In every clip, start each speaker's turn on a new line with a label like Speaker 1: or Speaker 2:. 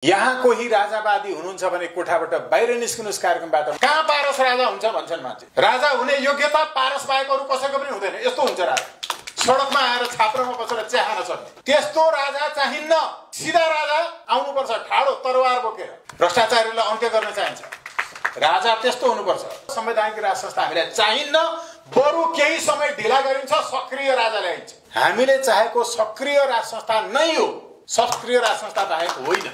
Speaker 1: यहाँ कोही राजावादी हुनुहुन्छ भने कोठाबाट बाहिर निस्किनुस् कार्यक्रमबाट। कहाँ पारस राजा हुन्छ भन्छन् मान्छे। राजा हुने योग्यता पारस बाहेक अरू कसैको पनि हुँदैन। यस्तो हुन्छ राजा, सडकमा आएर छाप्रोमा बसेर चिया खान सक्ने त्यस्तो राजा चाहिन्न। सिधा राजा आउनुपर्छ, ठाडो तरवार बोकेर। भ्रष्टाचारीलाई अन्त्य गर्न चाहिन्छ, राजा त्यस्तो हुनुपर्छ। संवैधानिक राज संस्था हामीलाई चाहिन्न, बरु केही समय ढिला गरिन्छ, सक्रिय राजा ल्याइन्छ। हामीले चाहेको सक्रिय राज संस्था नै हो, सक्रिय राज संस्था बाहेक होइन।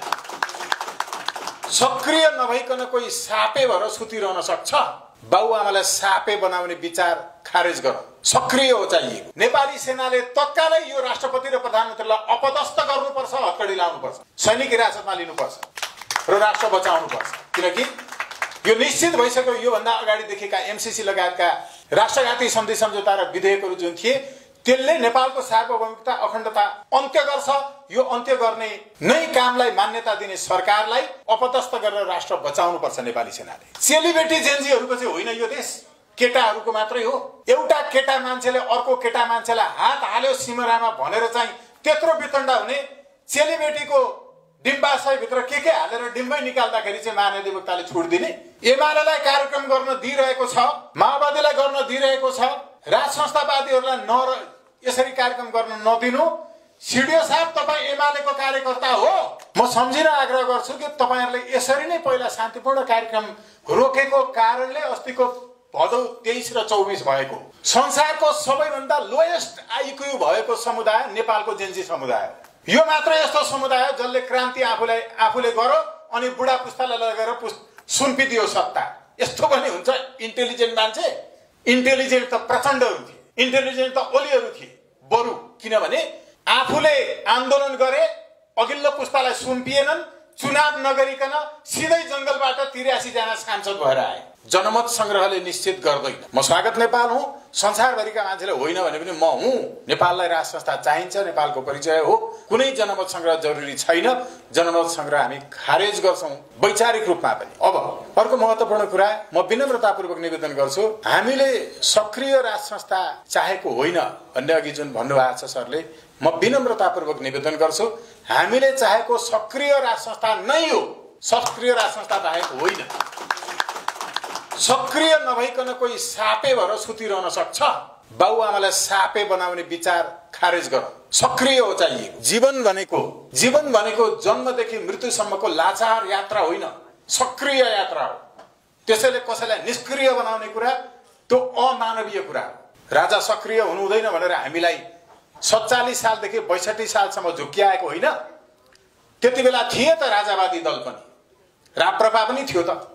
Speaker 1: सक्रिय नभइकन कोही सापे भएर सुतिरहन सक्छ। बाबुआमालाई सापे बनाउने विचार खारेज गर, सक्रिय हो चाहिएको। नेपाली सेनाले तत्कालै यो राष्ट्रपति र प्रधानमन्त्रीलाई अपदस्थ गर्नुपर्छ, हत्कडी लाउनुपर्छ, सैनिक हिरासतमा लिनुपर्छ र राष्ट्र बचाउनुपर्छ। किनकि यो निश्चित भइसक्यो, योभन्दा अगाडि देखेका एमसीसी लगायतका राष्ट्रघाती सन्धि सम्झौता र विधेयकहरू जुन थिए त्यसले नेपालको सार्वभौमिकता अखण्डता अन्त्य गर्छ। यो अन्त्य गर्ने नै कामलाई मान्यता दिने सरकारलाई अपदस्थ गरेर राष्ट्र बचाउनुपर्छ नेपाली सेनाले। चेलीबेटी जेन्जीहरूको चाहिँ होइन यो देश, केटाहरूको मात्रै हो। एउटा केटा मान्छेले अर्को केटा मान्छेलाई हात हाल्यो सिमरामा भनेर चाहिँ त्यत्रो वितण्डा हुने, चेलीबेटीको डिम्बाशयभित्र के हालेर डिम्बै निकाल्दाखेरि चाहिँ महाधिवक्ताले छुट दिने। एमालेलाई कार्यक्रम गर्न दिइरहेको छ, माओवादीलाई गर्न दिइरहेको छ, राज संस्थावादीहरूलाई यसरी कार्यक्रम गर्न नदिनु। सिडिओ साहब, तपाईँ एमालेको कार्यकर्ता हो, म सम्झिन आग्रह गर्छु कि तपाईँहरूले यसरी नै पहिला शान्तिपूर्ण कार्यक्रम रोकेको कारणले अस्तिको भदौ 23 र 24 भएको संसारको सबैभन्दा लोएस्ट आइक्यू भएको समुदाय नेपालको जेन्जी समुदाय हो। यो मात्र यस्तो समुदाय हो जसले क्रान्ति आफूले गरो अनि बुढा पुस्तालाई लगेर सुम्पिदियो सत्ता। यस्तो पनि हुन्छ इन्टेलिजेन्ट मान्छे। इन्टेलिजेन्ट त प्रचण्डहरू थिए, इन्टेलिजेन्ट त ओलीहरू थिए बरु, किनभने आफूले आन्दोलन गरे, अघिल्लो पुस्तालाई सुम्पिएनन्, चुनाव नगरिकन सिधै जंगलबाट 83 जना सांसद भएर आए। जनमत संग्रहले निश्चित गर्दैन। म स्वागत नेपाल हुँ, संसारभरिका मान्छेले होइन भने पनि म हुँ। नेपाललाई राज संस्था चाहिन्छ, नेपालको परिचय हो। कुनै जनमत संग्रह जरुरी छैन। जनमत संग्रह हामी खारेज गर्छौं वैचारिक रूपमा पनि। अब अर्को महत्त्वपूर्ण कुरा म विनम्रतापूर्वक निवेदन गर्छु, हामीले सक्रिय राज संस्था चाहेको होइन भन्ने अघि जुन भन्नुभएको छ सरले, म विनम्रतापूर्वक निवेदन गर्छु हामीले चाहेको सक्रिय राज संस्था नै हो, सक्रिय राज संस्था बाहेक होइन। सक्रिय नभइकन कोही सापे भएर सुतिरहन सक्छ। बाबुआमालाई सापे बनाउने विचार खारेज गर, सक्रिय हो चाहिएको। जीवन भनेको जन्मदेखि मृत्युसम्मको लाचार यात्रा होइन, सक्रिय यात्रा हो। त्यसैले कसैलाई निष्क्रिय बनाउने कुरा त्यो अमानवीय कुरा हो। राजा सक्रिय हुनु हुँदैन भनेर हामीलाई 47 सालदेखि 62 सालसम्म झुक्क्याएको होइन। त्यति बेला थिए त राजावादी दल पनि, राप्रपा पनि थियो त,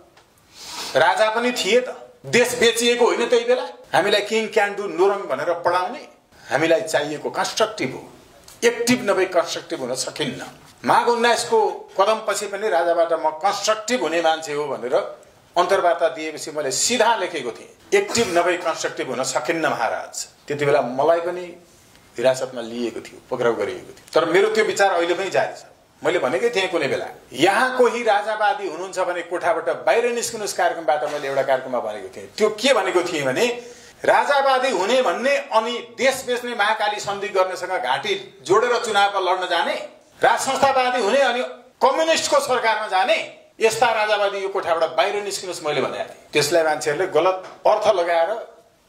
Speaker 1: राजा पनि थिए त। देश बेचिएको होइन त्यही बेला। हामीलाई किङ क्यान डु नोरङ भनेर पढाउने। हामीलाई चाहिएको कन्स्ट्रक्टिभ हो, एक्टिभ नभई कन्स्ट्रक्टिभ हुन सकिन्न। माघ 19 को कदम पछि पनि राजाबाट म कन्स्ट्रक्टिभ हुने मान्छे हो भनेर अन्तर्वार्ता दिएपछि मैले सिधा लेखेको थिएँ, एक्टिभ नभई कन्स्ट्रक्टिभ हुन सकिन्न महाराज। त्यति बेला मलाई पनि हिरासतमा लिएको थियो, पक्राउ गरिएको थियो। तर मेरो त्यो विचार अहिले पनि जारी छ। मैले भनेकै थिएँ कुनै बेला यहाँ कोही राजावादी हुनुहुन्छ भने कोठाबाट बाहिर निस्किनुस् कार्यक्रमबाट मैले एउटा कार्यक्रममा भनेको थिएँ। त्यो के भनेको थिएँ भने राजावादी हुने भन्ने अनि देश बेच्ने महाकाली सन्धि गर्नेसँग घाँटी जोडेर चुनावमा लड्न जाने, राज संस्थावादी हुने अनि कम्युनिस्टको सरकारमा जाने, यस्ता राजावादी यो कोठाबाट बाहिर निस्किनुस् मैले भनेको थिएँ। त्यसलाई मान्छेहरूले गलत अर्थ लगाएर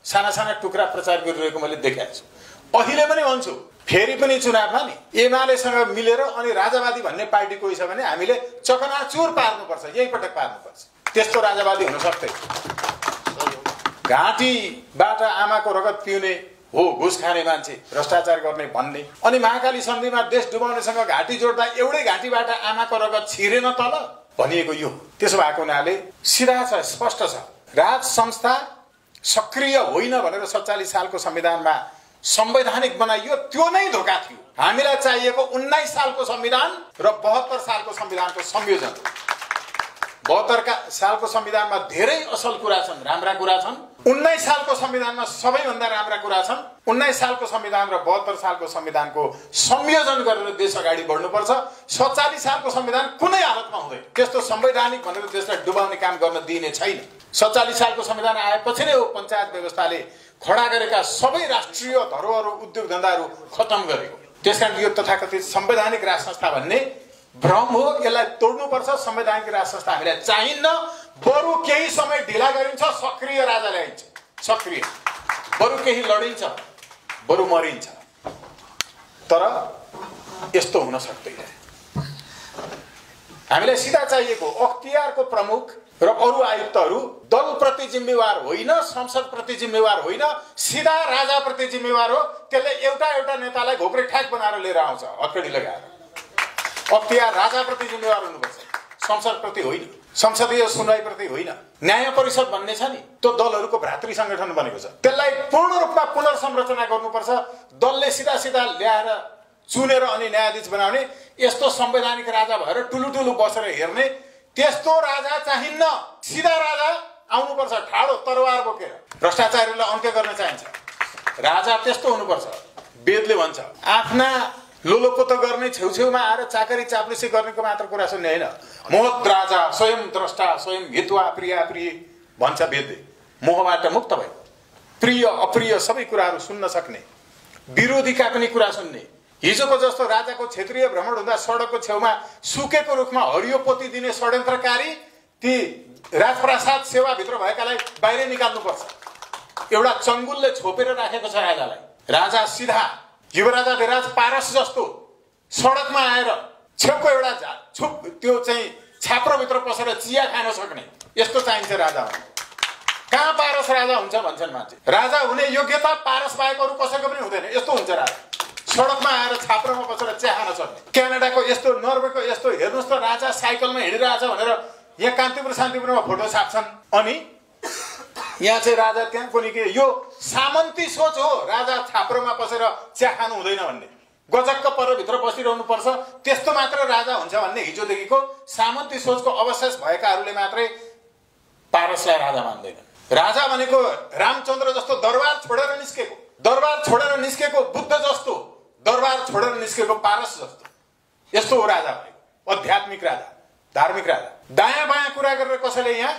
Speaker 1: साना साना टुक्रा प्रचार गरिरहेको मैले देखेको छु। अहिले पनि भन्छु, फेरि पनि चुनावमा नि एमालेसँग मिलेर अनि राजावादी भन्ने पार्टी कोही छ भने हामीले चकनाचुर पार्नुपर्छ, यही पटक पार्नुपर्छ। त्यस्तो राजावादी हुन सक्दैन। घाँटीबाट आमाको रगत पिउने हो, घुस खाने मान्छे, भ्रष्टाचार गर्ने भन्ने, अनि महाकाली सन्धिमा देश डुबाउनेसँग घाँटी जोड्दा एउटै घाँटीबाट आमाको रगत छिरेन तल भनिएको यो। त्यसो भएको हुनाले सिधा छ, स्पष्ट छ। राज संस्था सक्रिय होइन भनेर 47 सालको संविधानमा संवैधानिक बनाइयो, त्यो नै धोका थियो। हामीलाई चाहिएको 19 सालको संविधान र 72 सालको संविधानको संयोजन। 72 सालको संविधानमा धेरै असल कुरा छन्, राम्रा कुरा छन्। 19 सालको संविधानमा सबैभन्दा राम्रा कुरा छन्। 19 सालको संविधान र 72 सालको संविधानको संयोजन गरेर देश अगाडि बढ्नुपर्छ। 47 सालको संविधान कुनै हालतमा हुँदैन। त्यस्तो संवैधानिक भनेर देशलाई डुबाउने काम गर्न दिइने छैन। 47 सालको संविधान आएपछि नै हो पञ्चायत व्यवस्थाले खडा गरेका सबै राष्ट्रिय धरोहर उद्योग धन्दाहरू खत्म गरेको। त्यसकारण यो तथाकथित संवैधानिक राज संस्था भन्ने भ्रम हो, यसलाई तोड्नुपर्छ। संवैधानिक राज संस्था हामीलाई चाहिन्न। बरु केही समय ढिला गरिन्छ, सक्रिय राजा ल्याइन्छ, सक्रिय, बरु केही लडिन्छ, बरु मरिन्छ। तर यस्तो हुन सक्दैन। हामीलाई सिधा चाहिएको अख्तियारको प्रमुख र अरू आयुक्तहरू दलप्रति जिम्मेवार होइन, संसदप्रति जिम्मेवार होइन, सिधा राजाप्रति जिम्मेवार हो। त्यसले एउटा नेतालाई घोक्रे ठ्याक बनाएर लिएर आउँछ हत्केडी लगाएर। अख्तियार राजाप्रति जिम्मेवार हुनुपर्छ, संसदप्रति होइन, संसदीय सुनवाईप्रति होइन। न्याय परिषद भन्ने छ नि, त्यो दलहरूको भ्रातृ संगठन बनेको छ। त्यसलाई पूर्ण रूपमा पुनर्संरचना गर्नुपर्छ। दलले सिधा सिधा ल्याएर चुनेर अनि न्यायाधीश बनाउने, यस्तो संवैधानिक राजा भएर टुलु बसेर हेर्ने त्यस्तो राजा चाहिन्न। सिधा राजा आउनुपर्छ, ठाडो तरवार बोकेर। भ्रष्टाचारीलाई अन्त्य गर्न चाहिन्छ, राजा त्यस्तो हुनुपर्छ। वेदले भन्छ आफ्ना लोलोपोतो गर्ने छेउछेउमा आएर चाकरी चाप्लुसी गर्नेको मात्र कुरा सुन्ने होइन। मोहत राजा स्वयं द्रष्टा स्वयं हितवा प्रिया प्रिय भन्छ वेदले। मोहबाट मुक्त भयो, प्रिय अप्रिय सबै कुराहरू सुन्न सक्ने, विरोधीका पनि कुरा सुन्ने। हिजोको जस्तो राजाको क्षेत्रीय भ्रमण हुँदा सडकको छेउमा सुकेको रुखमा हरियो पोती दिने षड्यन्त्रकारी ती राजप्रसाद सेवाभित्र भएकालाई बाहिर निकाल्नुपर्छ। एउटा चङ्गुलले छोपेर राखेको छ राजालाई। राजा सिधा युवराजा धिराज पारस जस्तो सडकमा आएर छेउको एउटा त्यो चाहिँ छाप्रोभित्र पसेर चिया खान सक्ने यस्तो चाहिन्छ राजा। कहाँ पारस राजा हुन्छ भन्छन् मान्छे। राजा हुने योग्यता पारस बाहेक अरू कसैको पनि हुँदैन। यस्तो हुन्छ राजा, सडकमा आएर छाप्रोमा बसेर चिया खान सक्ने। क्यानाडाको यस्तो, नर्वेको यस्तो, हेर्नुहोस् त राजा साइकलमा हिँडिरहेछ भनेर यहाँ कान्तिपुर शान्तिपुरमा फोटो छाप्छन्। अनि यहाँ चाहिँ राजा त्यहाँ कुनै के, यो सामन्ती सोच हो। राजा छाप्रोमा बसेर चिया खानु हुँदैन भन्ने, गजक्क पर भित्र बसिरहनु पर्छ, त्यस्तो मात्र राजा हुन्छ भन्ने हिजोदेखिको सामन्ती सोचको अवशेष भएकाहरूले मात्रै पारसलाई राजा मान्दैन। राजा भनेको रामचन्द्र जस्तो दरबार छोडेर निस्केको, दरबार छोडेर निस्केको बुद्ध जस्तो, दरबार छोडेर निस्केको पारस जस्तो, यस्तो हो राजा भनेको। आध्यात्मिक राजा, धार्मिक राजा। दायाँ बायाँ कुरा गरेर कसैले यहाँ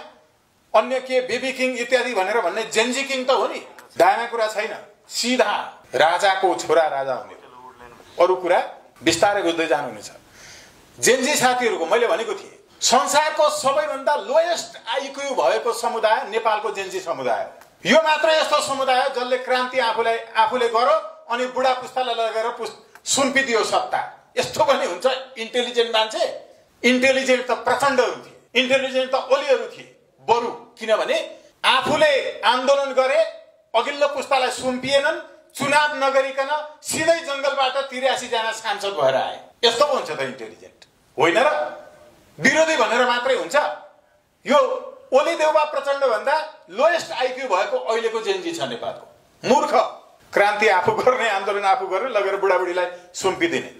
Speaker 1: अन्य के बेबी किङ इत्यादि भनेर भन्ने जेन्जी किङ त हो नि, दायाँ कुरा छैन। सिधा राजाको छोरा राजा हुने, अरू कुरा बिस्तारै बुझ्दै जानुहुनेछ। जेन्जी साथीहरूको मैले भनेको थिएँ, संसारको सबैभन्दा लोएस्ट आइक्यू भएको समुदाय नेपालको जेन्जी समुदाय हो। यो मात्र यस्तो समुदाय हो जसले क्रान्ति आफूले गरो अनि बुढा पुस्तालाई लगेर सुम्पिदियो सत्ता। यस्तो पनि हुन्छ इन्टेलिजेन्ट मान्छे। इन्टेलिजेन्ट त प्रचण्डहरू थिए, इन्टेलिजेन्ट त ओलीहरू थिए बरु, किनभने आफूले आन्दोलन गरे, अघिल्लो पुस्तालाई सुम्पिएनन्, चुनाव नगरिकन सिधै जंगलबाट 83 जना सांसद भएर आए। यस्तो पो हुन्छ त इन्टेलिजेन्ट, होइन र? विरोधी भनेर मात्रै हुन्छ। यो ओली देउबा प्रचण्ड भन्दा लोएस्ट आइक्यू भएको अहिलेको जेन्जी छ नेपालको। मूर्ख, क्रान्ति आफू गर्ने, आन्दोलन आफू गर्ने, लगेर बुढाबुढीलाई सुम्पिदिने,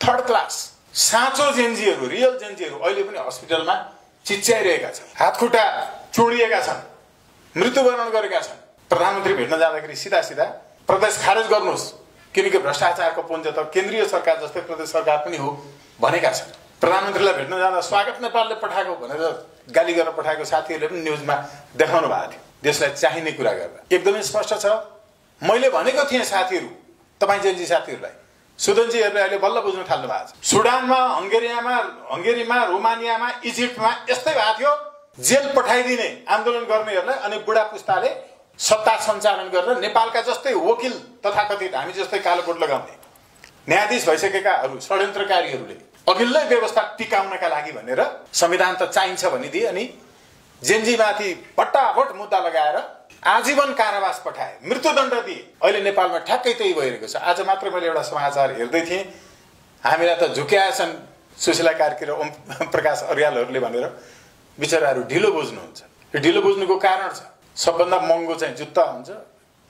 Speaker 1: थर्ड क्लास। साँचो जेन्जीहरू, रियल जेन्जीहरू अहिले पनि हस्पिटलमा चिच्याइरहेका छन्, हातखुट्टा चुडिएका छन्, मृत्युवरण गरेका छन्। प्रधानमन्त्री भेट्न जाँदाखेरि सिधा सिधा प्रदेश खारेज गर्नुहोस्, किनकि भ्रष्टाचारको पुञ्ज त केन्द्रीय सरकार जस्तै प्रदेश सरकार पनि हो भनेका छन्। प्रधानमन्त्रीलाई भेट्न जाँदा स्वागत नेपालले पठाएको भनेर गाली गरेर पठाएको साथीहरूले पनि न्युजमा देखाउनु भएको थियो, देशलाई चाहिने कुरा गरेर। एकदमै स्पष्ट छ। मैले भनेको थिएँ साथीहरू, तपाईँ जेन्जी साथीहरूलाई, सुदनजीहरूले अहिले बल्ल बुझ्न थाल्नु भएको छ। सुडानमा, हङ्गेरीमा, रोमानियामा, इजिप्टमा यस्तै भएको थियो। जेल पठाइदिने आन्दोलन गर्नेहरूलाई, अनि बुढा पुस्ताले सत्ता सञ्चालन गरेर नेपालका जस्तै वकिल तथाकथित हामी जस्तै कालो कोट लगाउने न्यायाधीश भइसकेकाहरू, षड्यन्त्रकारीहरूले अघिल्लै व्यवस्था टिकाउनका लागि भनेर संविधान त चाहिन्छ भनिदिए अनि जेन्जीमाथि फटाफट मुद्दा लगाएर आजीवन कारावास पठाए, मृत्युदण्ड दिए। अहिले नेपालमा ठ्याक्कै त्यही भइरहेको छ। आज मात्र मैले एउटा समाचार हेर्दै थिएँ, हामीलाई त झुक्याएछन् सुशीला कार्की र ओम प्रकाश अर्यालहरूले भनेर बिचराहरू ढिलो बुझ्नुहुन्छ। यो ढिलो बुझ्नुको कारण छ, सबभन्दा महँगो चाहिँ जुत्ता हुन्छ,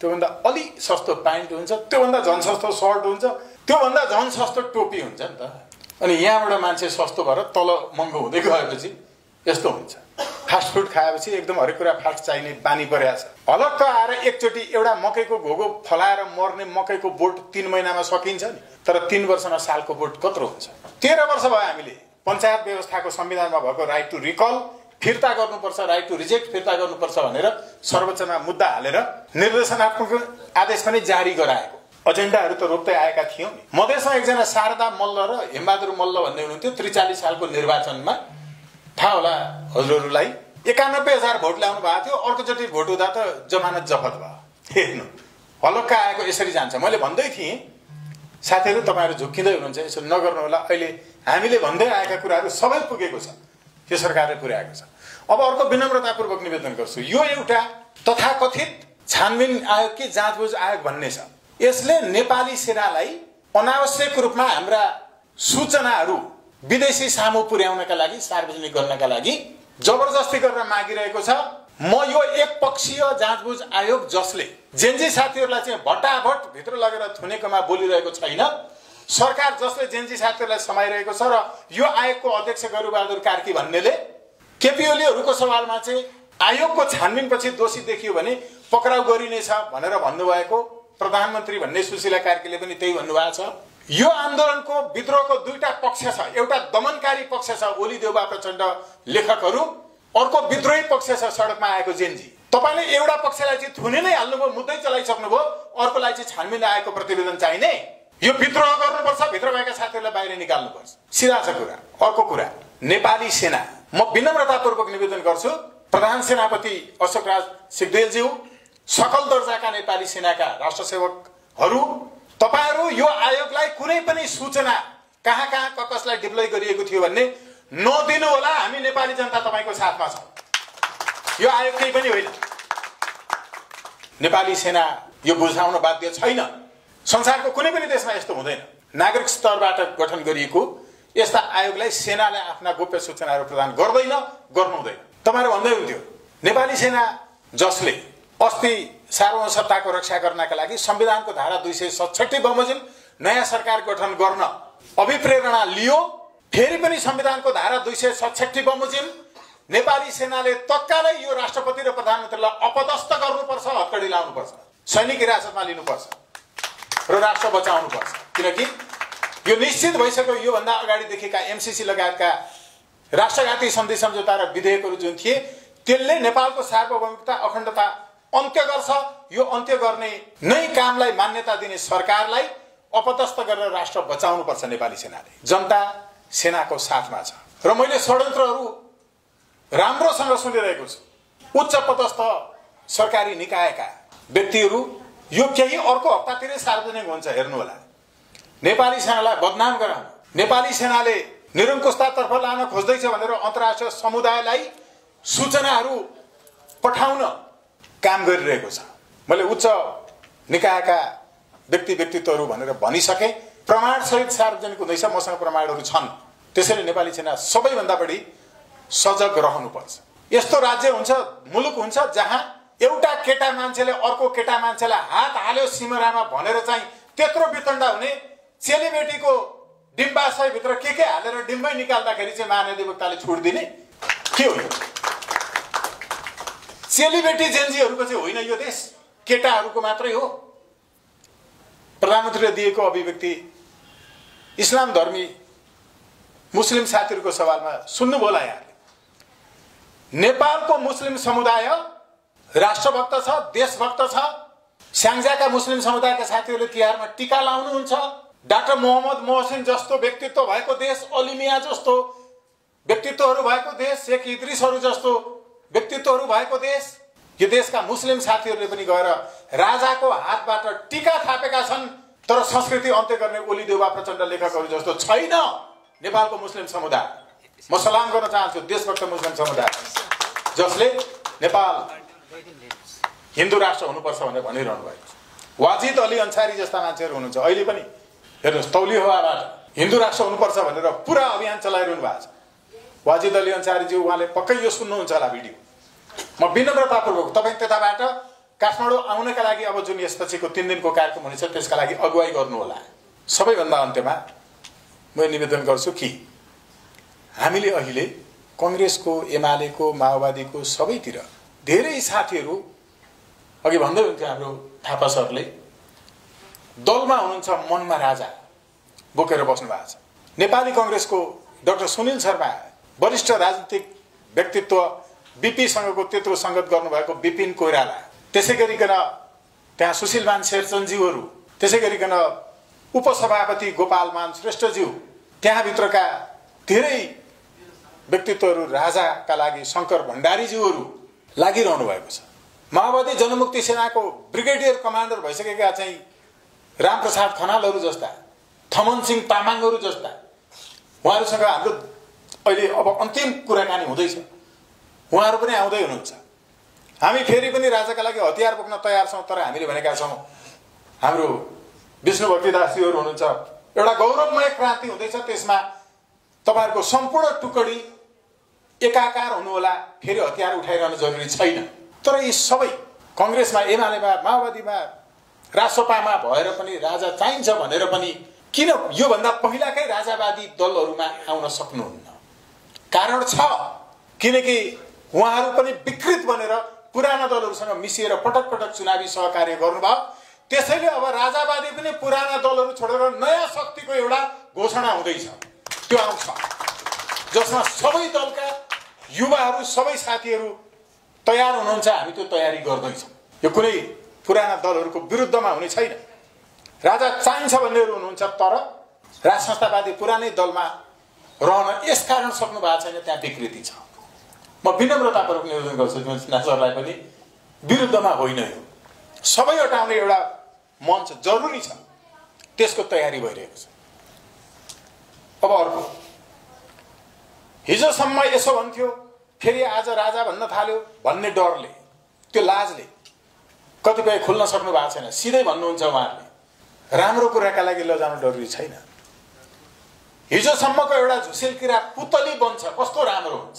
Speaker 1: त्योभन्दा अलि सस्तो प्यान्ट हुन्छ, त्योभन्दा झन् सस्तो सर्ट हुन्छ, त्योभन्दा झन् सस्तो टोपी हुन्छ नि त। अनि यहाँबाट मान्छे सस्तो भएर तल महँगो हुँदै गएपछि यस्तो हुन्छ। फास्टफुड खाएपछि एकदम हरेक कुरा फास्ट चाहिने बानी परेको छ। हलक्क आएर एकचोटि एउटा मकैको घोगो फलाएर मर्ने मकैको बोट 3 महिनामा सकिन्छ नि, तर 3 वर्षमा सालको बोट कत्रो हुन्छ। 13 वर्ष भयो हामीले पञ्चायत व्यवस्थाको संविधानमा भएको राइट टु रिकल फिर्ता गर्नुपर्छ, राइट टु रिजेक्ट फिर्ता गर्नुपर्छ भनेर सर्वोच्चमा मुद्दा हालेर निर्देशनात्मक आदेश पनि जारी गराएको। एजेन्डाहरू त रोक्दै आएका थियौँ नि। मधेसमा एकजना शारदा मल्ल र हेमबहादुर मल्ल भन्ने हुनुहुन्थ्यो। 43 सालको निर्वाचनमा थाहा होला हजुरहरूलाई 91,000 भोट ल्याउनु भएको थियो। अर्कोचोटि भोट हुँदा त जमानत जफत भयो। हेर्नु हलक्का आएको यसरी जान्छ। मैले भन्दै थिएँ साथीहरू तपाईँहरू झुक्किँदै हुनुहुन्छ, यसो नगर्नु होला। अहिले हामीले भन्दै आएका कुराहरू सबै पुगेको छ, यो सरकारले पुर्याएको छ। अब अर्को विनम्रतापूर्वक निवेदन गर्छु, यो एउटा तथाकथित छानबिन आयोग कि जाँचबुझ आयोग भन्ने छ। यसले नेपाली सेनालाई अनावश्यक रूपमा हाम्रा सूचनाहरू विदेशी सामु पुर्याउनका लागि, सार्वजनिक गर्नका लागि जबरजस्ती गरेर मागिरहेको छ। म यो एकपक्षीय जाँचबुझ आयोग जसले जेन्जी साथीहरूलाई चाहिँ भट्टाभट भित्र लगेर थुनेकोमा बोलिरहेको छैन, सरकार जसले जेन्जी साथीहरूलाई समाइरहेको छ र यो आयोगको अध्यक्ष गरुबहादुर कार्की भन्नेले केपी ओलीहरूको सवालमा चाहिँ आयोगको छानबिनपछि दोषी देखियो भने पक्राउ गरिनेछ भनेर भन्नुभएको प्रधानमन्त्री भन्ने सुशीला कार्कीले पनि त्यही भन्नुभएको छ। यो आन्दोलनको विद्रोहको दुईटा पक्ष छ, एउटा दमनकारी पक्ष छ ओली देउबा प्रचण्ड लेखकहरू, अर्को विद्रोही पक्ष छ सडकमा आएको जेन्जी। तपाईले एउटा पक्षलाई चाहिँ थुने नै हाल्नुभयो, मुद्दै चलाइसक्नुभयो, अर्कोलाई चाहिँ छानबिन आएको प्रतिवेदन चाहिने। यो विद्रोह गर्नुपर्छ, भित्र भएका साथीहरूलाई बाहिर निकाल्नुपर्छ, सिधा छ कुरा। अर्को कुरा, नेपाली सेना, म विनम्रतापूर्वक निवेदन गर्छु प्रधान सेनापति अशोकराज सिग्देलज्यू, सकल दर्जाका नेपाली सेनाका राष्ट्रसेवकहरू, तपाईहरू यो आयोगलाई कुनै पनि सूचना कहाँ कहाँ कसलाई डिप्लोय गरिएको थियो भन्ने नदिनु होला। हामी नेपाली जनता तपाईको साथमा छ। यो आयोग केही पनि होइन। नेपाली सेना यो बुझाउन बाध्य छैन। संसारको कुनै पनि देशमा यस्तो हुँदैन। नागरिक स्तरबाट गठन गरिएको यस्ता आयोगलाई सेनाले आफ्ना गोप्य सूचनाहरू प्रदान गर्दैन, गर्नु हुँदैन। तपाईहरु भन्दै हुन्थ्यो नेपाली सेना जसले अस्ति सार्वभौम सत्ताको रक्षा गर्नका लागि संविधानको धारा 267 बमोजिम नयाँ सरकार गठन गर्न अभिप्रेरणा लियो, फेरि पनि संविधानको धारा 267 बमोजिम नेपाली सेनाले तत्कालै यो राष्ट्रपति र प्रधानमन्त्रीलाई अपदस्थ गर्नुपर्छ, हत्कडी लाउनुपर्छ, सैनिक हिरासतमा लिनुपर्छ र राष्ट्र बचाउनुपर्छ। किनकि यो निश्चित भइसक्यो। यो भन्दा अगाडि देखेका एमसीसी लगायतका राष्ट्रघाती सन्धि सम्झौता र विधेयकहरू जुन थिए त्यसले नेपालको सार्वभौमिकता अखण्डता अन्त्य गर्छ। यो अन्त्य गर्ने नै कामलाई मान्यता दिने सरकारलाई अपदस्थ गरेर राष्ट्र बचाउनु पर्छ नेपाली सेनाले। जनता सेनाको साथमा छ र मैले षड्यन्त्रहरू राम्रोसँग सुनिरहेको छु। उच्च पदस्थ सरकारी निकायका व्यक्तिहरू यो केही अर्को हप्तातिरै सार्वजनिक हुन्छ, हेर्नु होला। नेपाली सेनालाई बदनाम गराउन, नेपाली सेनाले निरङ्कुशतातर्फ लान खोज्दैछ भनेर अन्तर्राष्ट्रिय समुदायलाई सूचनाहरू पठाउन काम गरिरहेको छ। मैले उच्च निकायका व्यक्तित्वहरू भनेर भनिसके, प्रमाणसहित सार्वजनिक हुँदैछ, मसँग प्रमाणहरू छन्। त्यसैले नेपाली सेना सबैभन्दा बढी सजग रहनुपर्छ। यस्तो राज्य हुन्छ, मुलुक हुन्छ जहाँ एउटा केटा मान्छेले अर्को केटा मान्छेलाई हात हाल्यो सिमरामा भनेर चाहिँ त्यत्रो वितण्डा हुने, चेलीबेटीको डिम्बाशयभित्र के हालेर डिम्बै निकाल्दाखेरि चाहिँ महाधिवक्ताले छुट दिने, के हो? चेलीबेटी जेन्जीहरूको चाहिँ होइन यो देश, केटाहरूको मात्रै हो। प्रधानमन्त्रीले दिएको अभिव्यक्ति इस्लाम धर्मी मुस्लिम साथीहरूको सवालमा सुन्नुभयो होला यहाँले। नेपालको मुस्लिम समुदाय राष्ट्रभक्त छ, देशभक्त छ। स्याङ्जाका मुस्लिम समुदायका साथीहरूले तिहारमा टीका लाउनुहुन्छ। डाक्टर मोहम्मद मोहसिन जस्तो व्यक्तित्व भएको देश, अली मिया जस्तो व्यक्तित्वहरू भएको देश, शेख इद्रिसहरू जस्तो व्यक्तित्वहरू भएको देश। यो देशका मुस्लिम साथीहरूले पनि गएर राजाको हातबाट टीका थापेका छन्। तर संस्कृति अन्त्य गर्ने ओली देउबा प्रचण्ड लेखकहरू जस्तो छैन नेपालको मुस्लिम समुदाय। म सलाम गर्न चाहन्छु देशभक्त मुस्लिम समुदाय जसले नेपाल हिन्दू राष्ट्र हुनुपर्छ भनेर भनिरहनु भएको छ। वाजिद अली अन्सारी जस्ता मान्छेहरू हुनुहुन्छ, अहिले पनि हेर्नुहोस् तौलिहाबाट हिन्दू राष्ट्र हुनुपर्छ भनेर पुरा अभियान चलाइरहनु भएको छ। वाजिद अली अन्सारीज्यू, उहाँले पक्कै यो सुन्नुहुन्छ होला भिडियो। म विनम्रतापूर्वक तपाईँ त्यताबाट काठमाडौँ आउनका लागि अब जुन यसपछिको 3 दिनको कार्यक्रम हुनेछ त्यसका लागि अगुवाई गर्नु होला। सबैभन्दा अन्त्यमा म निवेदन गर्छु कि हामीले अहिले कांग्रेसको, एमालेको, माओवादीको सबैतिर धेरै साथीहरू, अघि भन्दै हुन्थ्यो हाम्रो थापा सरले, दलमा हुनुहुन्छ मनमा राजा बोकेर बस्नु भएको छ। नेपाली कांग्रेसको डाक्टर सुनिल शर्मा, वरिष्ठ राजनीतिक व्यक्तित्व, बीपीसँगको त्यत्रो सङ्गत गर्नुभएको विपिन कोइराला, त्यसै गरिकन त्यहाँ सुशीलमान शेरचन्दज्यूहरू, त्यसै गरिकन उपसभापति गोपालमान श्रेष्ठज्यू त्यहाँभित्रका धेरै व्यक्तित्वहरू राजाका लागि शङ्कर भण्डारीज्यूहरू लागिरहनु भएको छ। माओवादी जनमुक्ति सेनाको ब्रिगेडियर कमान्डर भइसकेका चाहिँ रामप्रसाद खनालहरू जस्ता, थमन सिंह तामाङहरू जस्ता उहाँहरूसँग हाम्रो अहिले अब अन्तिम कुराकानी हुँदैछ। उहाँहरू पनि आउँदै हुनुहुन्छ। हामी फेरि पनि राजाका लागि हतियार बोक्न तयार छौँ, तर हामीले भनेका छौँ हाम्रो विष्णु भक्तिदासजीहरू हुनुहुन्छ, एउटा गौरवमय क्रान्ति हुँदैछ, त्यसमा तपाईँहरूको सम्पूर्ण टुकडी एकाकार हुनुहोला, फेरि हतियार उठाइरहनु जरुरी छैन। तर यी सबै कङ्ग्रेसमा, एमालेमा, माओवादीमा, रासपामा भएर पनि राजा चाहिन्छ भनेर पनि किन योभन्दा पहिलाकै राजावादी दलहरूमा आउन सक्नुहुन्न? कारण छ, किनकि उहाँहरू पनि विकृत बनेर पुराना दलहरूसँग मिसिएर पटक पटक चुनावी सहकार्य गर्नुभयो। त्यसैले अब राजावादी पनि पुराना दलहरू छोडेर नयाँ शक्तिको एउटा घोषणा हुँदैछ, त्यो आउँछ, जसमा सबै दलका युवाहरू, सबै साथीहरू तयार हुनुहुन्छ। हामी त्यो तयारी गर्दैछौँ। यो कुनै पुराना दलहरूको विरुद्धमा हुने छैन। राजा चाहिन्छ भन्नेहरू हुनुहुन्छ, तर राज संस्थावादी पुरानै दलमा रहन यसकारण सक्नु भएको छैन, त्यहाँ विकृति छ। म विनम्रतापूर्वक निवेदन गर्छु सरलाई पनि, विरुद्धमा होइन, यो सबै हटाउने एउटा मञ्च जरुरी छ, त्यसको तयारी भइरहेको छ। अब अर्को, हिजोसम्म यसो भन्थ्यो, फेरि आज राजा भन्न थाल्यो भन्ने डरले, त्यो लाजले कतिपय खुल्न सक्नु भएको छैन। सिधै भन्नुहुन्छ उहाँहरूले, राम्रो कुराका लागि लजाउनु जरुरी छैन। हिजोसम्मको एउटा झुसेल किरा पुतली बन्छ, कस्तो राम्रो हुन्छ।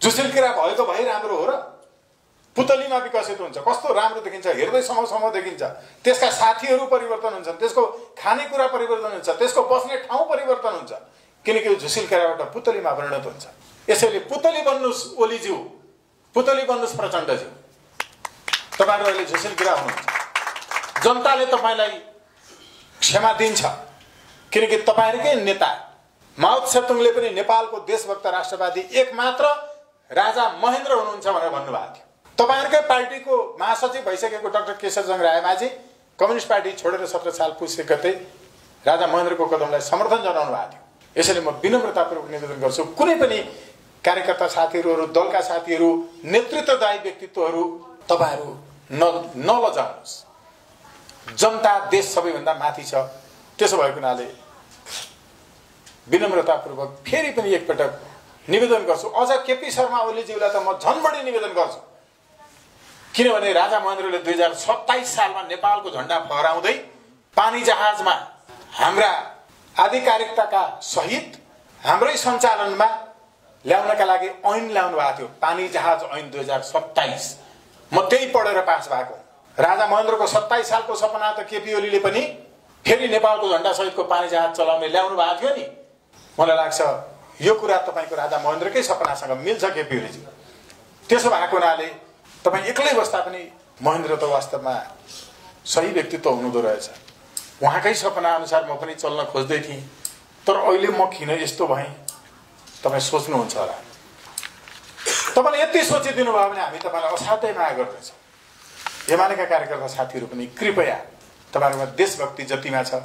Speaker 1: झुसेल किरा भएको भए राम्रो हो र? पुतलीमा विकसित हुन्छ, कस्तो राम्रो देखिन्छ, हेर्दै समूह देखिन्छ। त्यसका साथीहरू परिवर्तन हुन्छन्, त्यसको खानेकुरा परिवर्तन हुन्छ, त्यसको बस्ने ठाउँ परिवर्तन हुन्छ, किनकि झुसेल किराबाट पुतलीमा परिणत हुन्छ। यसैले पुतली बन्नुहोस् ओलीज्यू, पुतली बन्नुहोस् प्रचण्डज्यू। तपाईँहरू अहिले झुसेल किरा हुनुहुन्छ। जनताले तपाईँलाई क्षमा दिन्छ, किनकि तपाईँहरूकै नेता माओ त्से-तुङले पनि नेपालको देशभक्त राष्ट्रवादी एकमात्र राजा महेन्द्र हुनुहुन्छ भनेर भन्नुभएको थियो। तपाईँहरूकै पार्टीको महासचिव भइसकेको doctor Keshavchandra Raimajhi communist party छोडेर 17 साल पुस गते राजा महेन्द्रको कदमलाई समर्थन जनाउनु भएको थियो। यसैले म विनम्रतापूर्वक निवेदन गर्छु, कुनै पनि कार्यकर्ता साथीहरू, दलका साथीहरू, नेतृत्वदायी व्यक्तित्वहरू, तपाईँहरू नलजाउनुहोस्। जनता देश सबैभन्दा माथि छ। त्यसो भएको हुनाले विनम्रतापूर्वक फेरि पनि एकपटक निवेदन गर्छु। अझ केपी शर्मा ओलीज्यूलाई त म झन् बढी निवेदन गर्छु, किनभने राजा महेन्द्रले 2027 सालमा नेपालको झण्डा फहराउँदै पानी जहाजमा हाम्रा आधिकारिकताका सहित हाम्रै सञ्चालनमा ल्याउनका लागि ऐन ल्याउनु भएको थियो, पानी जहाज ऐन 2027। म त्यही पढेर पास भएको। राजा महेन्द्रको 27 सालको सपना त केपी ओलीले पनि फेरि नेपालको झण्डा सहितको पानी जहाज चलाउने ल्याउनु भएको थियो नि। मलाई लाग्छ यो कुरा तपाईँको राजा महेन्द्रकै सपनासँग मिल्छ केपी ओलीजी। त्यसो भएको हुनाले तपाईँ एक्लै बस्दा पनि महेन्द्र त वास्तवमा सही व्यक्तित्व हुनुहुँदो रहेछ। उहाँकै सपना अनुसार म पनि चल्न खोज्दै थिएँ, तर अहिले म किन यस्तो भएँ तपाईँ सोच्नुहुन्छ होला। तपाईँले यति सोचिदिनु भयो भने हामी तपाईँलाई असाध्यै माया गर्दैछौँ। एमालेका कार्यकर्ता साथीहरू पनि कृपया तपाईँहरूमा देशभक्ति जतिमा छ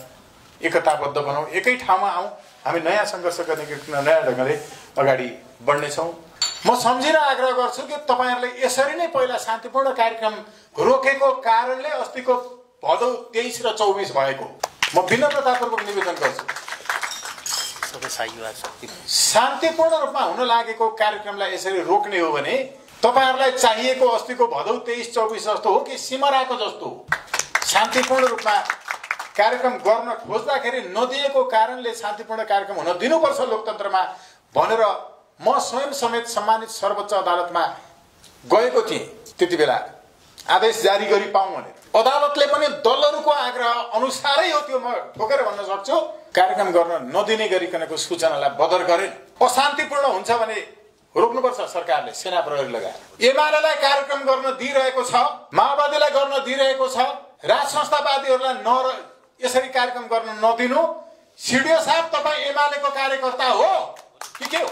Speaker 1: एकताबद्ध बनाऊ, एकै ठाउँमा आउँ, हामी नयाँ सङ्घर्ष गर्ने नयाँ ढङ्गले अगाडि बढ्नेछौँ। म सम्झिन आग्रह गर्छु कि तपाईँहरूले यसरी नै पहिला शान्तिपूर्ण कार्यक्रम रोकेको कारणले अस्तिको भदौ 23 र 24 भएको म विनम्रतापूर्वक निवेदन गर्छु। शान्तिपूर्ण रूपमा हुन लागेको कार्यक्रमलाई यसरी रोक्ने हो भने तपाईँहरूलाई चाहिएको अस्तिको भदौ 23-24 जस्तो हो कि सिमराको जस्तो हो? शान्तिपूर्ण रूपमा कार्यक्रम गर्न खोज्दाखेरि नदिएको कारणले शान्तिपूर्ण कार्यक्रम हुन दिनुपर्छ लोकतन्त्रमा भनेर म स्वयं समेत सम्मानित सर्वोच्च अदालतमा गएको थिएँ। त्यति बेला आदेश जारी गरी पाऊँ भनेर अदालतले पनि दलहरूको आग्रह अनुसारै हो, त्यो म ठोकेर भन्न सक्छु, कार्यक्रम गर्न नदिने गरिकनको सूचनालाई बदर गरेन। अशान्तिपूर्ण हुन्छ भने रोक्नुपर्छ सरकारले सेना प्रहरी लगाएर। एमालेलाई कार्यक्रम गर्न दिइरहेको छ, माओवादीलाई गर्न दिइरहेको छ, राज संस्थावादीहरूलाई यसरी कार्यक्रम गर्न नदिनु। सिडिओ साहब तपाईँ एमालेको कार्यकर्ता हो कि के हो?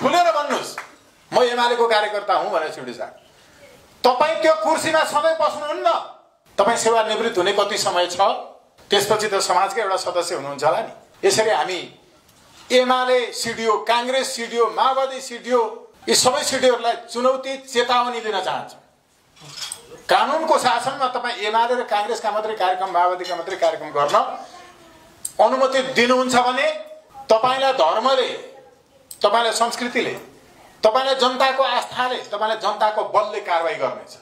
Speaker 1: खुलेर भन्नुहोस्, म एमालेको कार्यकर्ता हुँ भनेर सिडिओ साहब। तपाईँ त्यो कुर्सीमा सधैँ बस्नुहुन्न, तपाईँ सेवानिवृत्त हुने कति समय छ? त्यसपछि त समाजकै एउटा सदस्य हुनुहुन्छ होला नि। यसरी हामी एमाले सिडिओ, कांग्रेस सिडिओ, माओवादी सिडिओ, यी सबै सिडिओहरूलाई चुनौती, चेतावनी दिन चाहन्छु। कानुनको शासनमा तपाईँ एमाले र कांग्रेसका मात्रै कार्यक्रम, माओवादीका मात्रै कार्यक्रम गर्न अनुमति दिनुहुन्छ भने तपाईलाई धर्मले, तपाईलाई संस्कृतिले, तपाईलाई जनताको आस्थाले, तपाईलाई जनताको बलले कारबाही गर्नेछ।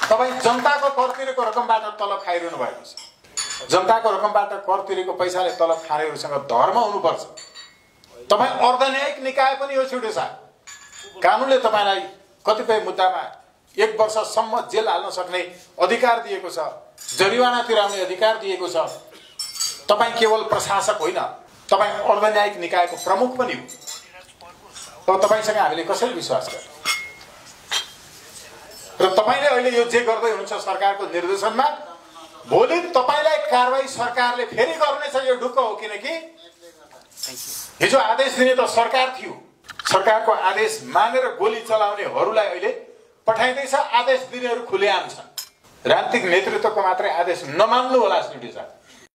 Speaker 1: तपाईँ जनताको कर तिरेको रकमबाट तलब खाइरहनु भएको छ। जनताको रकमबाट कर तिरेको पैसाले तलब खानेहरूसँग धर्म हुनुपर्छ। तपाईँ अर्धन्यायिक निकाय पनि हो छिटो साथ। कानुनले तपाईँलाई कतिपय मुद्दामा 1 वर्षसम्म जेल हाल्न सक्ने अधिकार दिएको छ, जरिवाना तिराउने अधिकार दिएको छ। तपाईँ केवल प्रशासक होइन, तपाईँ अर्धन्यायिक निकायको प्रमुख पनि हो। अब तपाईँसँग हामीले कसरी विश्वास गर्ने? र तपाईँले अहिले यो जे गर्दै हुनुहुन्छ सरकारको निर्देशनमा, भोलि तपाईँलाई कारबाही सरकारले फेरि गर्नेछ। यो ढुक्क हो, किनकि हिजो आदेश दिने त सरकार थियो। सरकारको आदेश मानेर गोली चलाउनेहरूलाई अहिले पठाइँदैछ। आदेश दिनेहरू खुलेआम छन्। राजनीतिक नेतृत्वको मात्रै आदेश नमान्नु होला श्री साहब।